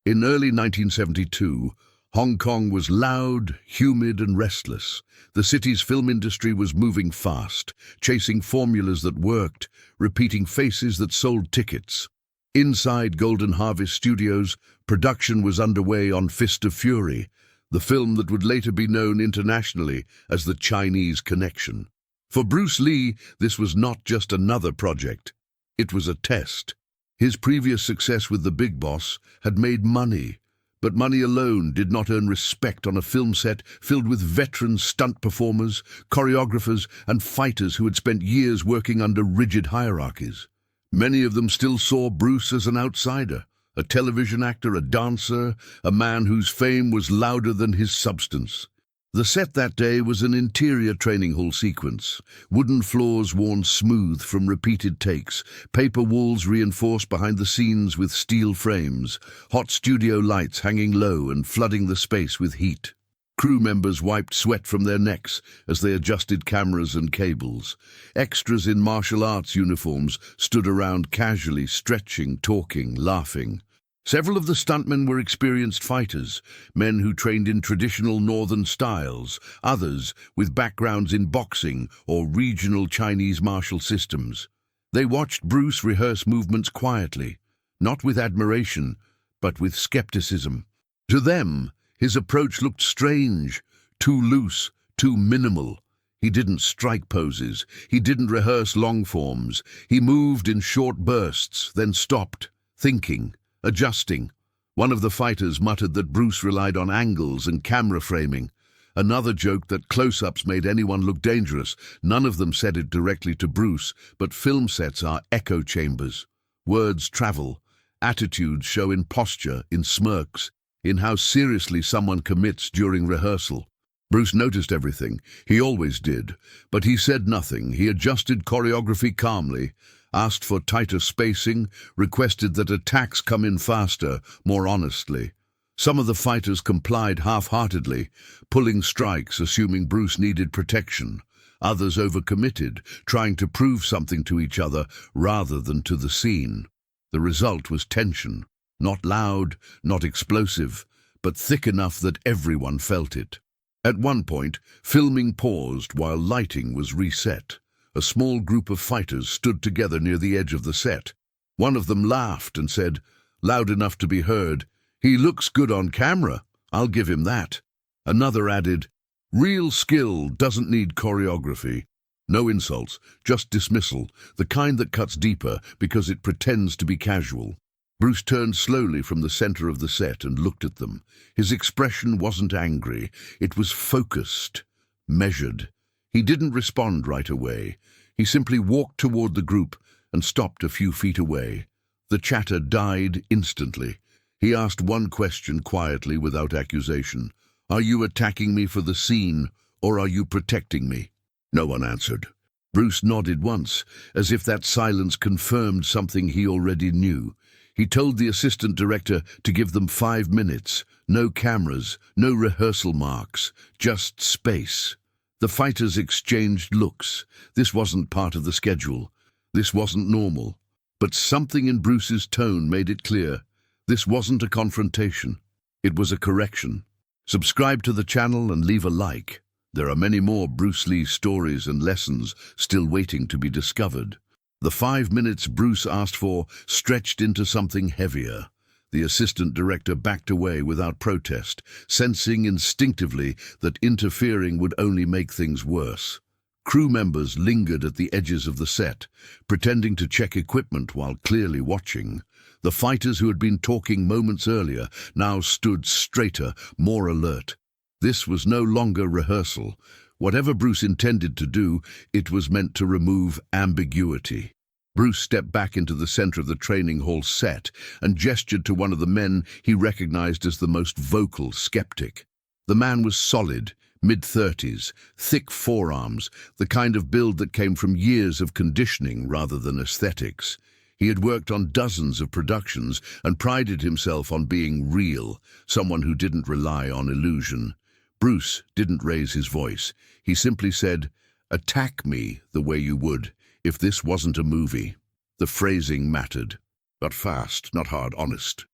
In early 1972, Hong Kong was loud, humid and restless. The city's film industry was moving fast, chasing formulas that worked, repeating faces that sold tickets. Inside Golden Harvest Studios, production was underway on Fist of Fury, the film that would later be known internationally as the Chinese Connection. For Bruce Lee, this was not just another project. It was a test. His previous success with The Big Boss had made money, but money alone did not earn respect on a film set filled with veteran stunt performers, choreographers, and fighters who had spent years working under rigid hierarchies. Many of them still saw Bruce as an outsider, a television actor, a dancer, a man whose fame was louder than his substance. The set that day was an interior training hall sequence, wooden floors worn smooth from repeated takes, paper walls reinforced behind the scenes with steel frames, hot studio lights hanging low and flooding the space with heat. Crew members wiped sweat from their necks as they adjusted cameras and cables. Extras in martial arts uniforms stood around casually, stretching, talking, laughing. Several of the stuntmen were experienced fighters, men who trained in traditional northern styles, others with backgrounds in boxing or regional Chinese martial systems. They watched Bruce rehearse movements quietly, not with admiration, but with skepticism. To them, his approach looked strange, too loose, too minimal. He didn't strike poses, he didn't rehearse long forms. He moved in short bursts, then stopped, thinking, adjusting. One of the fighters muttered that Bruce relied on angles and camera framing. Another joked that close-ups made anyone look dangerous. None of them said it directly to Bruce, but film sets are echo chambers. Words travel. Attitudes show in posture, in smirks, in how seriously someone commits during rehearsal. Bruce noticed everything. He always did. But he said nothing. He adjusted choreography calmly, asked for tighter spacing, requested that attacks come in faster, more honestly. Some of the fighters complied half-heartedly, pulling strikes, assuming Bruce needed protection. Others overcommitted, trying to prove something to each other rather than to the scene. The result was tension, not loud, not explosive, but thick enough that everyone felt it. At one point, filming paused while lighting was reset. A small group of fighters stood together near the edge of the set. One of them laughed and said, loud enough to be heard, "He looks good on camera, I'll give him that." Another added, "Real skill doesn't need choreography." No insults, just dismissal, the kind that cuts deeper because it pretends to be casual. Bruce turned slowly from the center of the set and looked at them. His expression wasn't angry, it was focused, measured. He didn't respond right away. He simply walked toward the group and stopped a few feet away. The chatter died instantly. He asked one question quietly without accusation. "Are you attacking me for the scene, or are you protecting me?" No one answered. Bruce nodded once, as if that silence confirmed something he already knew. He told the assistant director to give them 5 minutes. No cameras, no rehearsal marks, just space. The fighters exchanged looks. This wasn't part of the schedule. This wasn't normal. But something in Bruce's tone made it clear. This wasn't a confrontation. It was a correction. Subscribe to the channel and leave a like. There are many more Bruce Lee stories and lessons still waiting to be discovered. The 5 minutes Bruce asked for stretched into something heavier. The assistant director backed away without protest, sensing instinctively that interfering would only make things worse. Crew members lingered at the edges of the set, pretending to check equipment while clearly watching. The fighters who had been talking moments earlier now stood straighter, more alert. This was no longer rehearsal. Whatever Bruce intended to do, it was meant to remove ambiguity. Bruce stepped back into the center of the training hall set and gestured to one of the men he recognized as the most vocal skeptic. The man was solid, mid-30s, thick forearms, the kind of build that came from years of conditioning rather than aesthetics. He had worked on dozens of productions and prided himself on being real, someone who didn't rely on illusion. Bruce didn't raise his voice. He simply said, "Attack me the way you would if this wasn't a movie." The phrasing mattered, but fast, not hard, honest.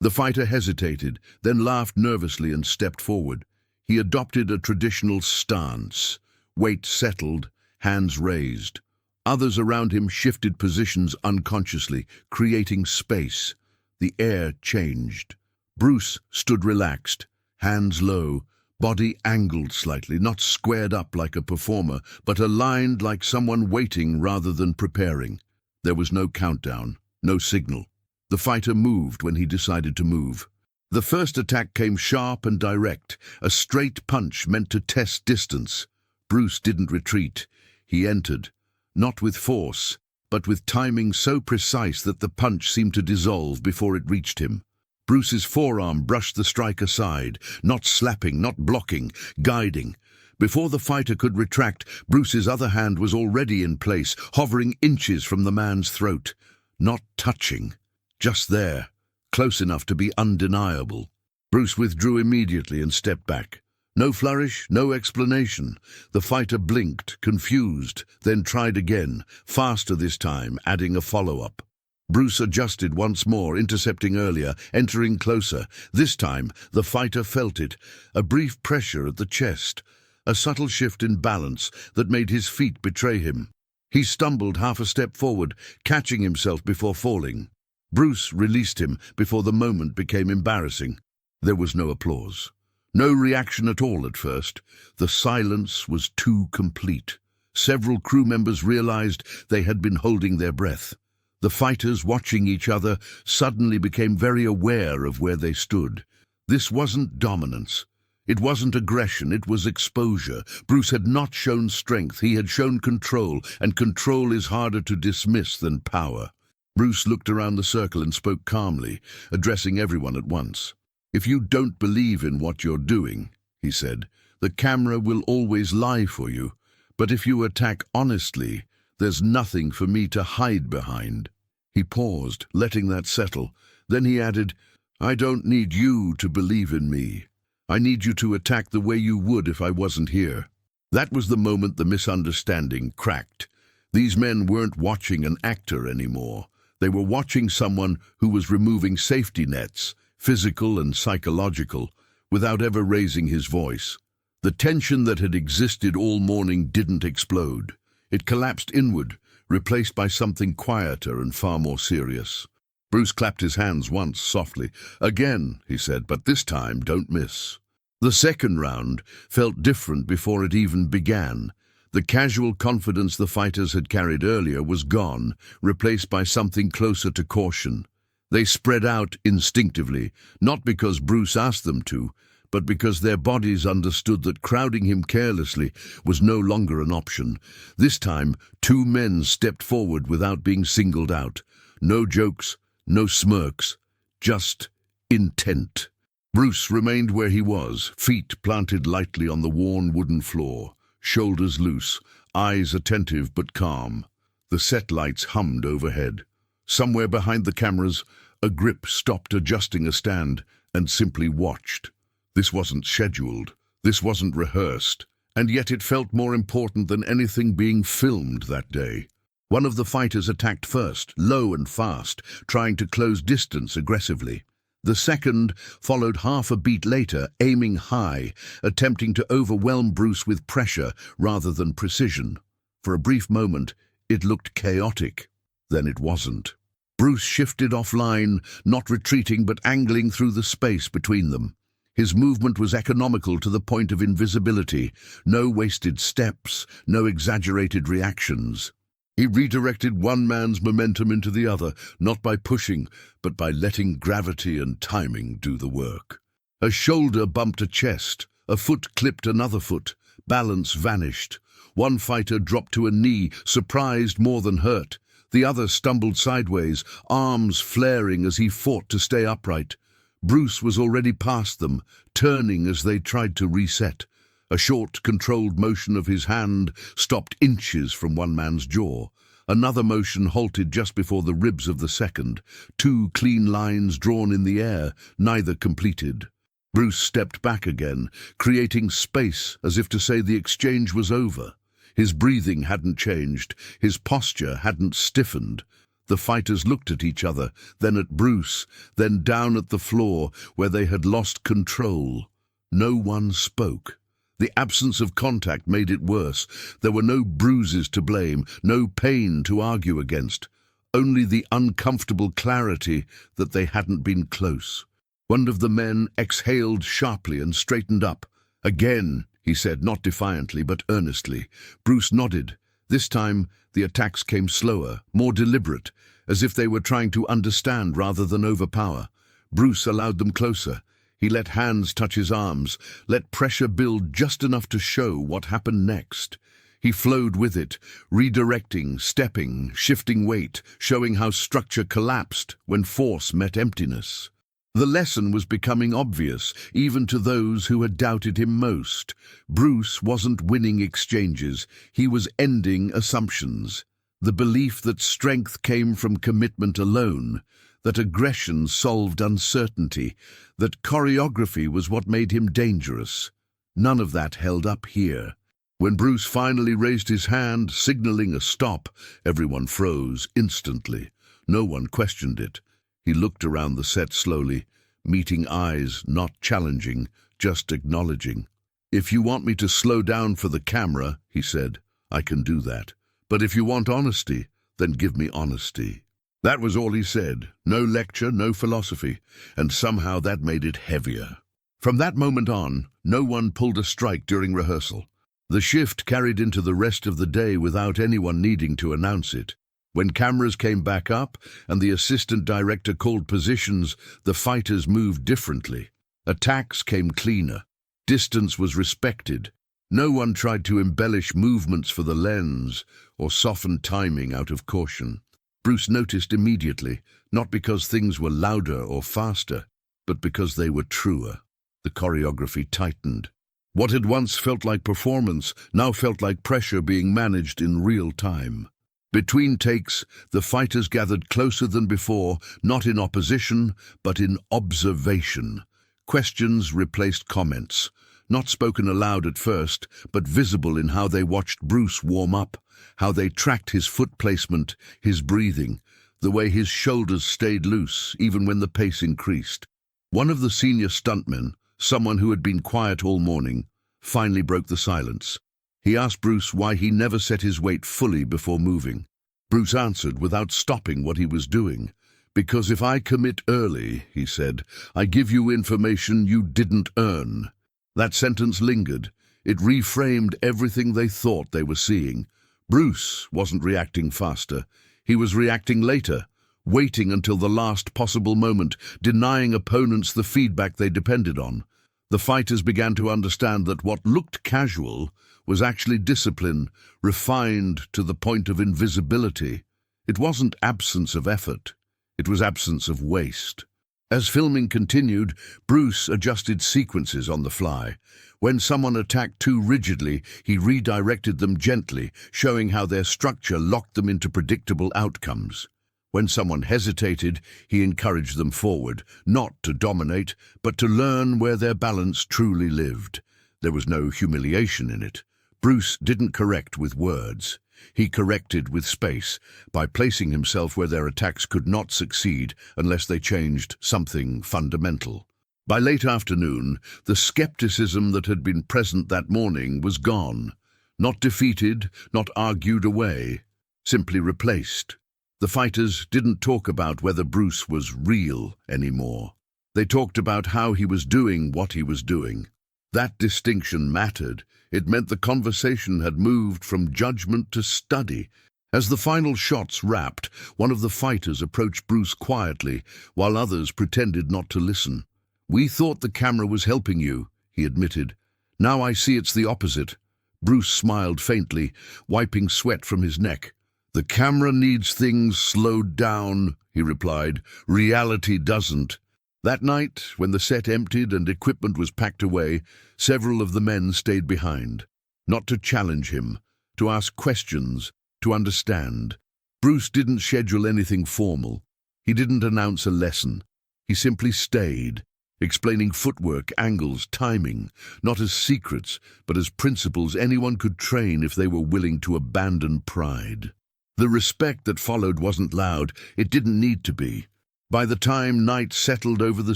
The fighter hesitated, then laughed nervously and stepped forward. He adopted a traditional stance, weight settled, hands raised. Others around him shifted positions unconsciously, creating space. The air changed. Bruce stood relaxed, hands low, body angled slightly, not squared up like a performer, but aligned like someone waiting rather than preparing. There was no countdown, no signal. The fighter moved when he decided to move. The first attack came sharp and direct, a straight punch meant to test distance. Bruce didn't retreat. He entered, not with force, but with timing so precise that the punch seemed to dissolve before it reached him. Bruce's forearm brushed the strike aside, not slapping, not blocking, guiding. Before the fighter could retract, Bruce's other hand was already in place, hovering inches from the man's throat. Not touching, just there, close enough to be undeniable. Bruce withdrew immediately and stepped back. No flourish, no explanation. The fighter blinked, confused, then tried again, faster this time, adding a follow-up. Bruce adjusted once more, intercepting earlier, entering closer. This time, the fighter felt it, a brief pressure at the chest, a subtle shift in balance that made his feet betray him. He stumbled half a step forward, catching himself before falling. Bruce released him before the moment became embarrassing. There was no applause. No reaction at all at first. The silence was too complete. Several crew members realized they had been holding their breath. The fighters, watching each other, suddenly became very aware of where they stood. This wasn't dominance. It wasn't aggression, it was exposure. Bruce had not shown strength, he had shown control, and control is harder to dismiss than power. Bruce looked around the circle and spoke calmly, addressing everyone at once. "If you don't believe in what you're doing," he said, "the camera will always lie for you. But if you attack honestly, there's nothing for me to hide behind." He paused, letting that settle. Then he added, "I don't need you to believe in me. I need you to attack the way you would if I wasn't here." That was the moment the misunderstanding cracked. These men weren't watching an actor anymore. They were watching someone who was removing safety nets, physical and psychological, without ever raising his voice. The tension that had existed all morning didn't explode. It collapsed inward, replaced by something quieter and far more serious. Bruce clapped his hands once, softly. "Again," he said, "but this time don't miss." The second round felt different before it even began. The casual confidence the fighters had carried earlier was gone, replaced by something closer to caution. They spread out instinctively, not because Bruce asked them to, but because their bodies understood that crowding him carelessly was no longer an option. This time, two men stepped forward without being singled out. No jokes, no smirks, just intent. Bruce remained where he was, feet planted lightly on the worn wooden floor, shoulders loose, eyes attentive but calm. The set lights hummed overhead. Somewhere behind the cameras, a grip stopped adjusting a stand and simply watched. This wasn't scheduled, this wasn't rehearsed, and yet it felt more important than anything being filmed that day. One of the fighters attacked first, low and fast, trying to close distance aggressively. The second followed half a beat later, aiming high, attempting to overwhelm Bruce with pressure rather than precision. For a brief moment, it looked chaotic. Then it wasn't. Bruce shifted offline, not retreating but angling through the space between them. His movement was economical to the point of invisibility. No wasted steps, no exaggerated reactions. He redirected one man's momentum into the other, not by pushing, but by letting gravity and timing do the work. A shoulder bumped a chest, a foot clipped another foot, balance vanished. One fighter dropped to a knee, surprised more than hurt. The other stumbled sideways, arms flaring as he fought to stay upright. Bruce was already past them, turning as they tried to reset. A short, controlled motion of his hand stopped inches from one man's jaw. Another motion halted just before the ribs of the second. Two clean lines drawn in the air, neither completed. Bruce stepped back again, creating space as if to say the exchange was over. His breathing hadn't changed, his posture hadn't stiffened. The fighters looked at each other, then at Bruce, then down at the floor where they had lost control. No one spoke. The absence of contact made it worse. There were no bruises to blame, no pain to argue against, only the uncomfortable clarity that they hadn't been close. One of the men exhaled sharply and straightened up. "Again," he said, not defiantly but earnestly. Bruce nodded. This time, the attacks came slower, more deliberate, as if they were trying to understand rather than overpower. Bruce allowed them closer. He let hands touch his arms, let pressure build just enough to show what happened next. He flowed with it, redirecting, stepping, shifting weight, showing how structure collapsed when force met emptiness. The lesson was becoming obvious, even to those who had doubted him most. Bruce wasn't winning exchanges, he was ending assumptions. The belief that strength came from commitment alone, that aggression solved uncertainty, that choreography was what made him dangerous. None of that held up here. When Bruce finally raised his hand, signaling a stop, everyone froze instantly. No one questioned it. He looked around the set slowly, meeting eyes, not challenging, just acknowledging. "If you want me to slow down for the camera," he said, "I can do that. But if you want honesty, then give me honesty." That was all he said. No lecture, no philosophy, and somehow that made it heavier. From that moment on, no one pulled a strike during rehearsal. The shift carried into the rest of the day without anyone needing to announce it. When cameras came back up and the assistant director called positions, the fighters moved differently. Attacks came cleaner. Distance was respected. No one tried to embellish movements for the lens or soften timing out of caution. Bruce noticed immediately, not because things were louder or faster, but because they were truer. The choreography tightened. What had once felt like performance now felt like pressure being managed in real time. Between takes, the fighters gathered closer than before, not in opposition, but in observation. Questions replaced comments, not spoken aloud at first, but visible in how they watched Bruce warm up, how they tracked his foot placement, his breathing, the way his shoulders stayed loose even when the pace increased. One of the senior stuntmen, someone who had been quiet all morning, finally broke the silence. He asked Bruce why he never set his weight fully before moving. Bruce answered without stopping what he was doing. "Because if I commit early," he said, "I give you information you didn't earn." That sentence lingered. It reframed everything they thought they were seeing. Bruce wasn't reacting faster. He was reacting later, waiting until the last possible moment, denying opponents the feedback they depended on. The fighters began to understand that what looked casual was actually discipline, refined to the point of invisibility. It wasn't absence of effort. It was absence of waste. As filming continued, Bruce adjusted sequences on the fly. When someone attacked too rigidly, he redirected them gently, showing how their structure locked them into predictable outcomes. When someone hesitated, he encouraged them forward, not to dominate, but to learn where their balance truly lived. There was no humiliation in it. Bruce didn't correct with words. He corrected with space, by placing himself where their attacks could not succeed unless they changed something fundamental. By late afternoon, the skepticism that had been present that morning was gone. Not defeated, not argued away, simply replaced. The fighters didn't talk about whether Bruce was real anymore. They talked about how he was doing what he was doing. That distinction mattered. It meant the conversation had moved from judgment to study. As the final shots wrapped, one of the fighters approached Bruce quietly, while others pretended not to listen. "We thought the camera was helping you," he admitted. "Now I see it's the opposite." Bruce smiled faintly, wiping sweat from his neck. "The camera needs things slowed down," he replied. "Reality doesn't." That night, when the set emptied and equipment was packed away, several of the men stayed behind. Not to challenge him, to ask questions, to understand. Bruce didn't schedule anything formal. He didn't announce a lesson. He simply stayed, explaining footwork, angles, timing, not as secrets, but as principles anyone could train if they were willing to abandon pride. The respect that followed wasn't loud. It didn't need to be. By the time night settled over the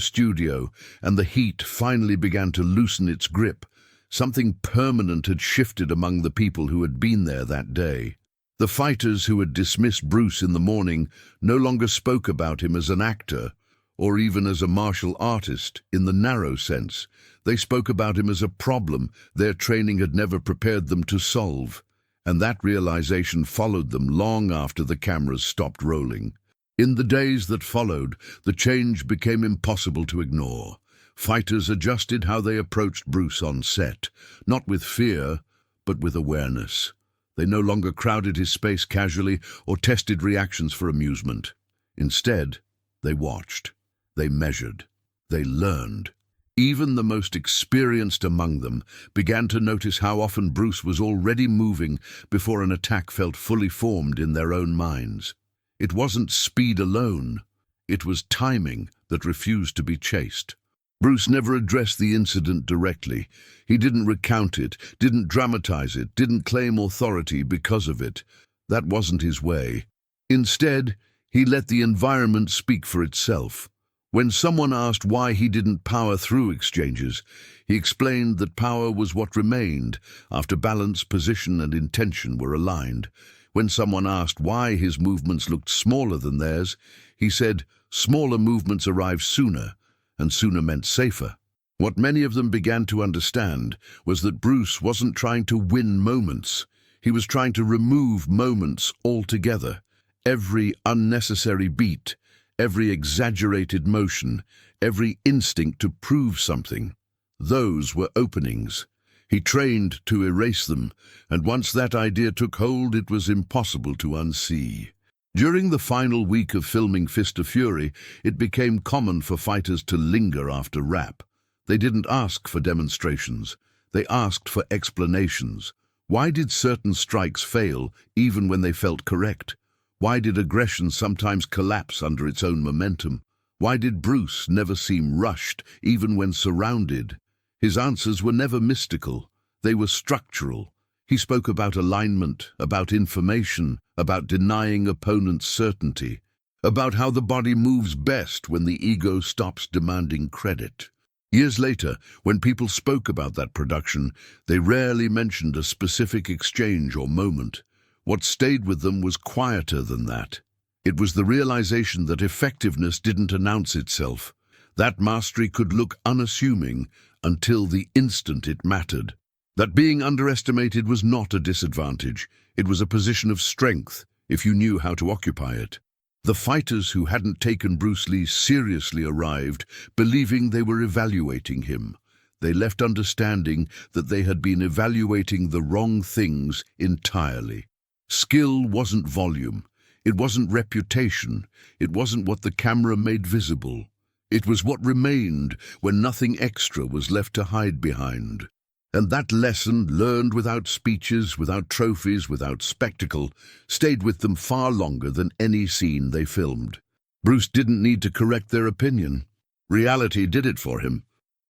studio and the heat finally began to loosen its grip, something permanent had shifted among the people who had been there that day. The fighters who had dismissed Bruce in the morning no longer spoke about him as an actor, or even as a martial artist in the narrow sense. They spoke about him as a problem their training had never prepared them to solve, and that realization followed them long after the cameras stopped rolling. In the days that followed, the change became impossible to ignore. Fighters adjusted how they approached Bruce on set, not with fear, but with awareness. They no longer crowded his space casually or tested reactions for amusement. Instead, they watched, they measured, they learned. Even the most experienced among them began to notice how often Bruce was already moving before an attack felt fully formed in their own minds. It wasn't speed alone, it was timing that refused to be chased. Bruce never addressed the incident directly. He didn't recount it, didn't dramatize it, didn't claim authority because of it. That wasn't his way. Instead, he let the environment speak for itself. When someone asked why he didn't power through exchanges, he explained that power was what remained after balance, position, and intention were aligned. When someone asked why his movements looked smaller than theirs, he said smaller movements arrive sooner, and sooner meant safer. What many of them began to understand was that Bruce wasn't trying to win moments. He was trying to remove moments altogether. Every unnecessary beat, every exaggerated motion, every instinct to prove something. Those were openings. He trained to erase them, and once that idea took hold, it was impossible to unsee. During the final week of filming Fist of Fury, it became common for fighters to linger after wrap. They didn't ask for demonstrations. They asked for explanations. Why did certain strikes fail even when they felt correct? Why did aggression sometimes collapse under its own momentum? Why did Bruce never seem rushed even when surrounded? His answers were never mystical. They were structural. He spoke about alignment, about information, about denying opponents certainty, about how the body moves best when the ego stops demanding credit. Years later, when people spoke about that production, they rarely mentioned a specific exchange or moment. What stayed with them was quieter than that. It was the realization that effectiveness didn't announce itself. That mastery could look unassuming until the instant it mattered. That being underestimated was not a disadvantage. It was a position of strength, if you knew how to occupy it. The fighters who hadn't taken Bruce Lee seriously arrived, believing they were evaluating him. They left understanding that they had been evaluating the wrong things entirely. Skill wasn't volume. It wasn't reputation. It wasn't what the camera made visible. It was what remained when nothing extra was left to hide behind. And that lesson, learned without speeches, without trophies, without spectacle, stayed with them far longer than any scene they filmed. Bruce didn't need to correct their opinion. Reality did it for him.